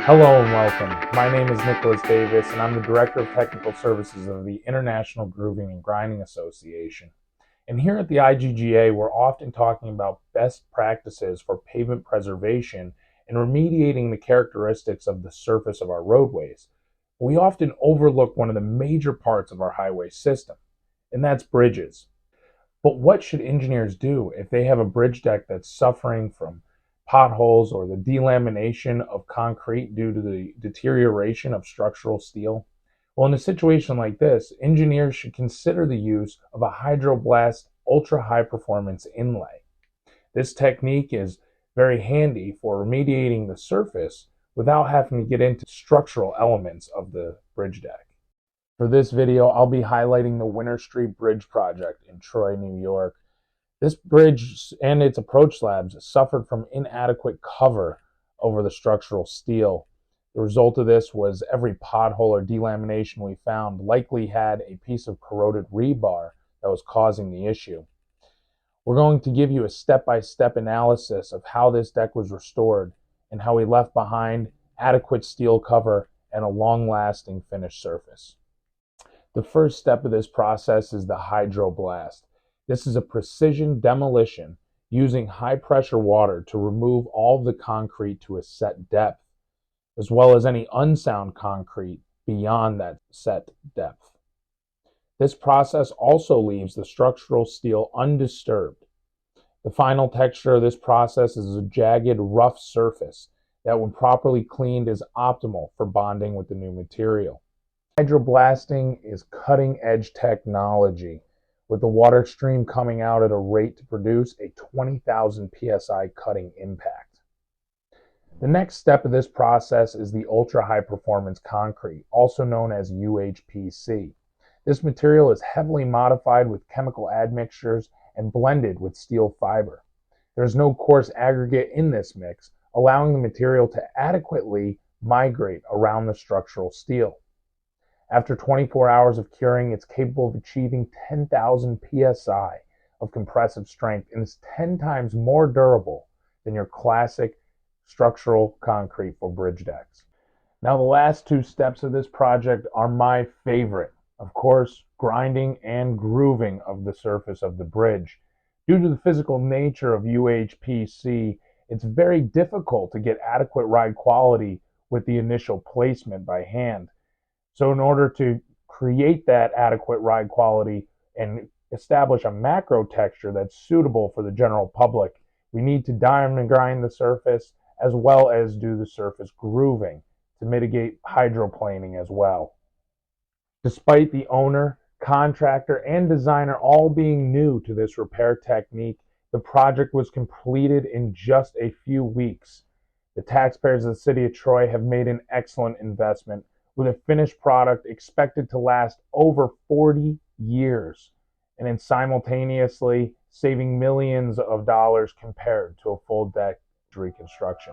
Hello and welcome. My name is Nicholas Davis, and I'm the Director of Technical Services of the International Grooving and Grinding Association. And here at the IGGA, we're often talking about best practices for pavement preservation and remediating the characteristics of the surface of our roadways. We often overlook one of the major parts of our highway system, and that's bridges. But what should engineers do if they have a bridge deck that's suffering from potholes or the delamination of concrete due to the deterioration of structural steel? Well, in a situation like this, engineers should consider the use of a hydroblast ultra high performance inlay. This technique is very handy for remediating the surface without having to get into structural elements of the bridge deck. For this video, I'll be highlighting the Winter Street Bridge project in Troy, New York. This bridge and its approach slabs suffered from inadequate cover over the structural steel. The result of this was every pothole or delamination we found likely had a piece of corroded rebar that was causing the issue. We're going to give you a step-by-step analysis of how this deck was restored and how we left behind adequate steel cover and a long-lasting finished surface. The first step of this process is the hydroblast. This is a precision demolition using high-pressure water to remove all of the concrete to a set depth, as well as any unsound concrete beyond that set depth. This process also leaves the structural steel undisturbed. The final texture of this process is a jagged, rough surface that, when properly cleaned, is optimal for bonding with the new material. Hydroblasting is cutting-edge technology, with the water stream coming out at a rate to produce a 20,000 psi cutting impact. The next step of this process is the ultra-high performance concrete, also known as UHPC. This material is heavily modified with chemical admixtures and blended with steel fiber. There is no coarse aggregate in this mix, allowing the material to adequately migrate around the structural steel. After 24 hours of curing, it's capable of achieving 10,000 psi of compressive strength and is 10 times more durable than your classic structural concrete for bridge decks. Now, the last two steps of this project are my favorite. Of course, grinding and grooving of the surface of the bridge. Due to the physical nature of UHPC, it's very difficult to get adequate ride quality with the initial placement by hand. So in order to create that adequate ride quality and establish a macro texture that's suitable for the general public, we need to diamond grind the surface as well as do the surface grooving to mitigate hydroplaning as well. Despite the owner, contractor, and designer all being new to this repair technique, the project was completed in just a few weeks. The taxpayers of the city of Troy have made an excellent investment, with a finished product expected to last over 40 years, and in simultaneously saving millions of dollars compared to a full deck reconstruction.